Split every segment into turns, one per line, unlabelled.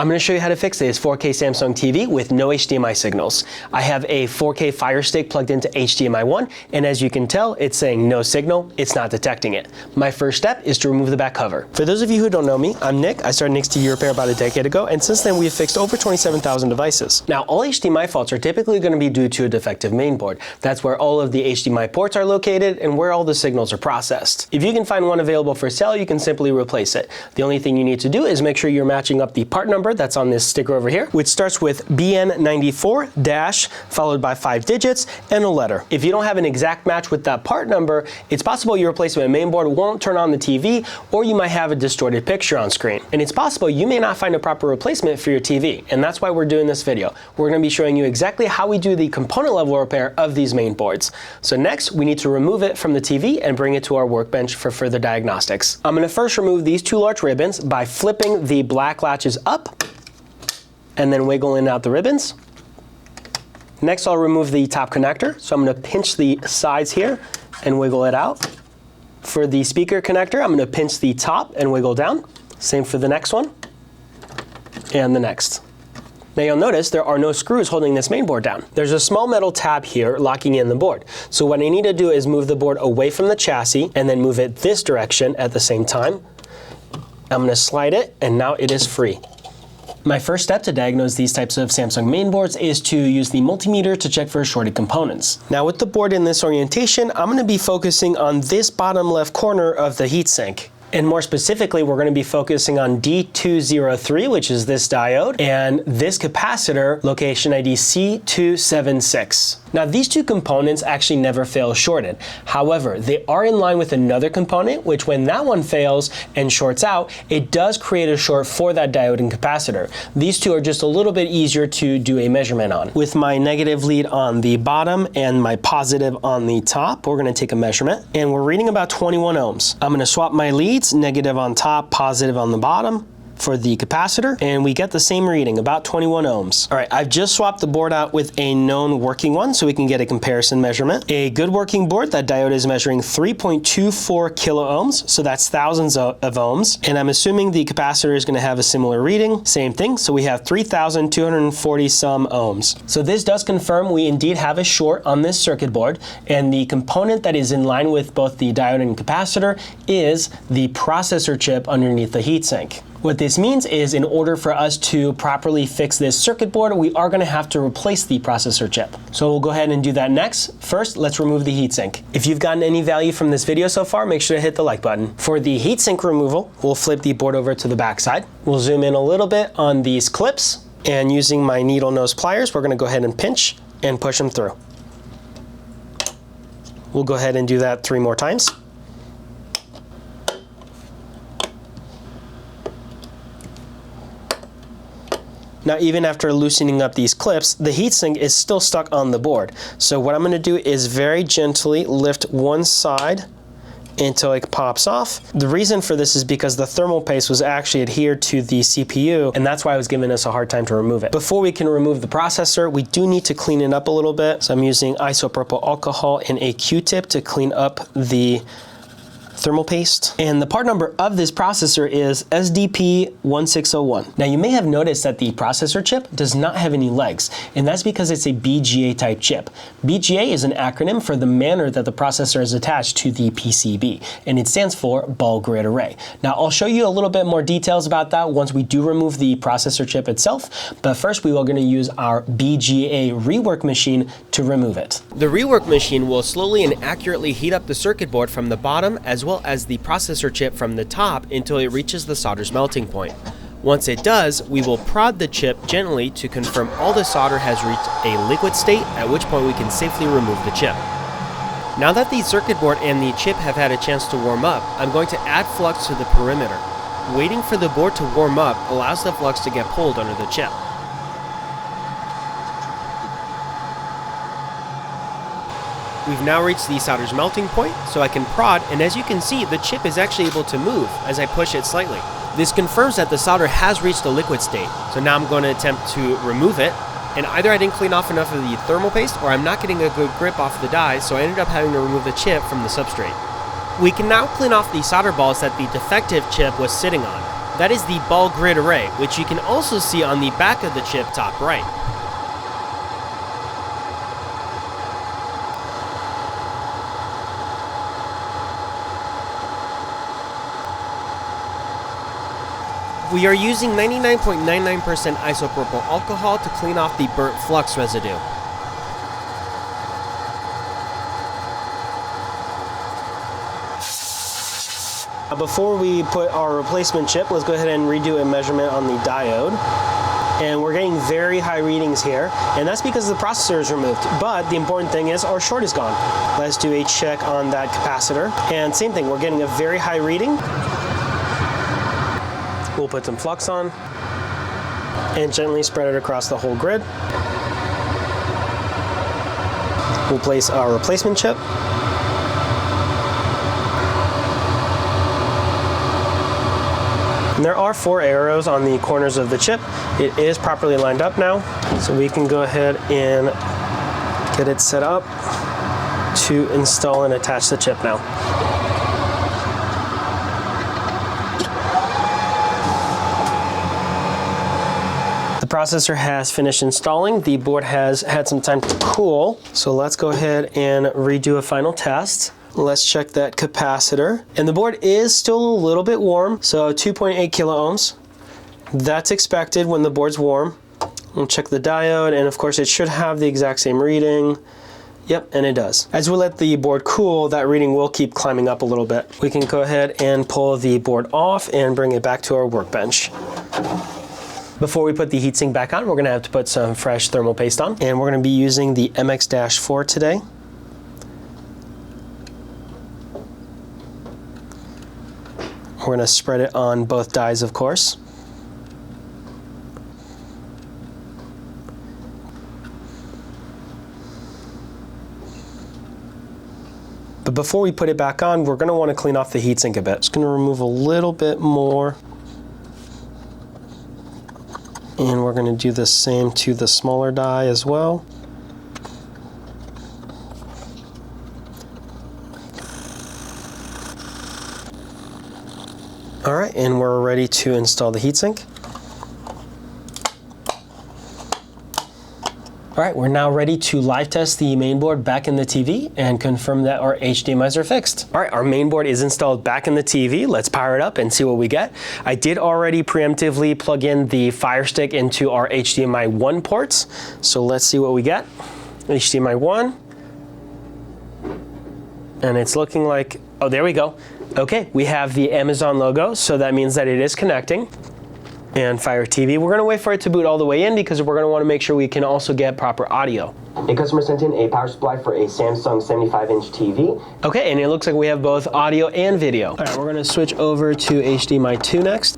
I'm going to show you how to fix this 4K Samsung TV with no HDMI signals. I have a 4K Fire Stick plugged into HDMI 1, and as you can tell, it's saying no signal, it's not detecting it. My first step is to remove the back cover. For those of you who don't know me, I'm Nick. I started Nick's TV Repair about a decade ago, and since then we have fixed over 27,000 devices. Now, all HDMI faults are typically going to be due to a defective mainboard. That's where all of the HDMI ports are located and where all the signals are processed. If you can find one available for sale, you can simply replace it. The only thing you need to do is make sure you're matching up the part number that's on this sticker over here, which starts with BN94- followed by 5 digits and a letter. If you don't have an exact match with that part number, it's possible your replacement mainboard won't turn on the TV, or you might have a distorted picture on screen. And it's possible you may not find a proper replacement for your TV, and that's why we're doing this video. We're going to be showing you exactly how we do the component level repair of these mainboards. So next, we need to remove it from the TV and bring it to our workbench for further diagnostics. I'm going to first remove these 2 large ribbons by flipping the black latches up and then wiggling out the ribbons. Next, I'll remove the top connector. So I'm going to pinch the sides here and wiggle it out. For the speaker connector, I'm going to pinch the top and wiggle down. Same for the next one and the next. Now you'll notice there are no screws holding this mainboard down. There's a small metal tab here locking in the board. So what I need to do is move the board away from the chassis and then move it this direction at the same time. I'm going to slide it, and now it is free. My first step to diagnose these types of Samsung mainboards is to use the multimeter to check for shorted components. Now with the board in this orientation, I'm going to be focusing on this bottom left corner of the heatsink. And more specifically, we're going to be focusing on D203, which is this diode, and this capacitor, location ID C276. Now, these 2 components actually never fail shorted. However, they are in line with another component, which when that one fails and shorts out, it does create a short for that diode and capacitor. These 2 are just a little bit easier to do a measurement on. With my negative lead on the bottom and my positive on the top, we're going to take a measurement, and we're reading about 21 ohms. I'm going to swap my leads, negative on top, positive on the bottom, for the capacitor, and we get the same reading, about 21 ohms. All right, I've just swapped the board out with a known working one so we can get a comparison measurement. A good working board, that diode is measuring 3.24 kilo ohms, so that's thousands of ohms, and I'm assuming the capacitor is going to have a similar reading. Same thing, so we have 3,240 some ohms. So this does confirm we indeed have a short on this circuit board, and the component that is in line with both the diode and capacitor is the processor chip underneath the heatsink. What this means is in order for us to properly fix this circuit board, we are going to have to replace the processor chip. So we'll go ahead and do that next. First, let's remove the heatsink. If you've gotten any value from this video so far, make sure to hit the like button. For the heatsink removal, we'll flip the board over to the back side. We'll zoom in a little bit on these clips, and using my needle nose pliers, we're going to go ahead and pinch and push them through. We'll go ahead and do that 3 more times. Now, even after loosening up these clips, the heatsink is still stuck on the board. So what I'm going to do is very gently lift one side until it pops off. The reason for this is because the thermal paste was actually adhered to the CPU, and that's why it was giving us a hard time to remove it. Before we can remove the processor, we do need to clean it up a little bit. So I'm using isopropyl alcohol and a Q-tip to clean up the thermal paste. And the part number of this processor is SDP1601. Now you may have noticed that the processor chip does not have any legs, and that's because it's a BGA type chip. BGA is an acronym for the manner that the processor is attached to the PCB, and it stands for ball grid array. Now I'll show you a little bit more details about that once we do remove the processor chip itself, but first we are going to use our BGA rework machine to remove it. The rework machine will slowly and accurately heat up the circuit board from the bottom as well as the processor chip from the top until it reaches the solder's melting point. Once it does, we will prod the chip gently to confirm all the solder has reached a liquid state, at which point we can safely remove the chip. Now that the circuit board and the chip have had a chance to warm up, I'm going to add flux to the perimeter. Waiting for the board to warm up allows the flux to get pulled under the chip. We've now reached the solder's melting point, so I can prod, and as you can see, the chip is actually able to move as I push it slightly. This confirms that the solder has reached a liquid state, so now I'm going to attempt to remove it, and either I didn't clean off enough of the thermal paste or I'm not getting a good grip off the die, so I ended up having to remove the chip from the substrate. We can now clean off the solder balls that the defective chip was sitting on. That is the ball grid array, which you can also see on the back of the chip top right. We are using 99.99% isopropyl alcohol to clean off the burnt flux residue. Before we put our replacement chip, let's go ahead and redo a measurement on the diode. And we're getting very high readings here, and that's because the processor is removed. But the important thing is our short is gone. Let's do a check on that capacitor. And same thing, we're getting a very high reading. We'll put some flux on and gently spread it across the whole grid. We'll place our replacement chip. And there are 4 arrows on the corners of the chip. It is properly lined up now, so we can go ahead and get it set up to install and attach the chip now. The processor has finished installing. The board has had some time to cool, so let's go ahead and redo a final test. Let's check that capacitor. And the board is still a little bit warm, so 2.8 kilo ohms. That's expected when the board's warm. We'll check the diode, and of course it should have the exact same reading. Yep, and it does. As we let the board cool, that reading will keep climbing up a little bit. We can go ahead and pull the board off and bring it back to our workbench. Before we put the heatsink back on, we're gonna have to put some fresh thermal paste on, and we're gonna be using the MX-4 today. We're going to spread it on both dies, of course. But before we put it back on, we're going to want to clean off the heatsink a bit. Just going to remove a little bit more. And we're going to do the same to the smaller die as well. All right, and we're ready to install the heatsink. All right, we're now ready to live test the mainboard back in the TV and confirm that our HDMIs are fixed. All right, our mainboard is installed back in the TV. Let's power it up and see what we get. I did already preemptively plug in the Fire Stick into our HDMI 1 ports. So let's see what we get. HDMI 1. And it's looking like, oh, there we go. Okay, we have the Amazon logo, so that means that it is connecting. And Fire TV, we're gonna wait for it to boot all the way in because we're gonna wanna make sure we can also get proper audio. A customer sent in a power supply for a Samsung 75-inch TV. Okay, and it looks like we have both audio and video. All right, we're gonna switch over to HDMI 2 next.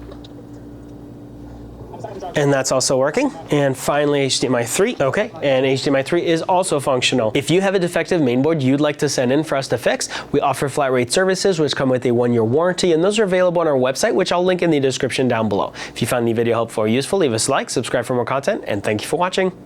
And that's also working. And finally, HDMI 3. Okay, and HDMI 3 is also functional. If you have a defective mainboard you'd like to send in for us to fix, we offer flat rate services which come with a 1-year warranty, and those are available on our website, which I'll link in the description down below. If you found the video helpful or useful, leave us a like, subscribe for more content, and thank you for watching.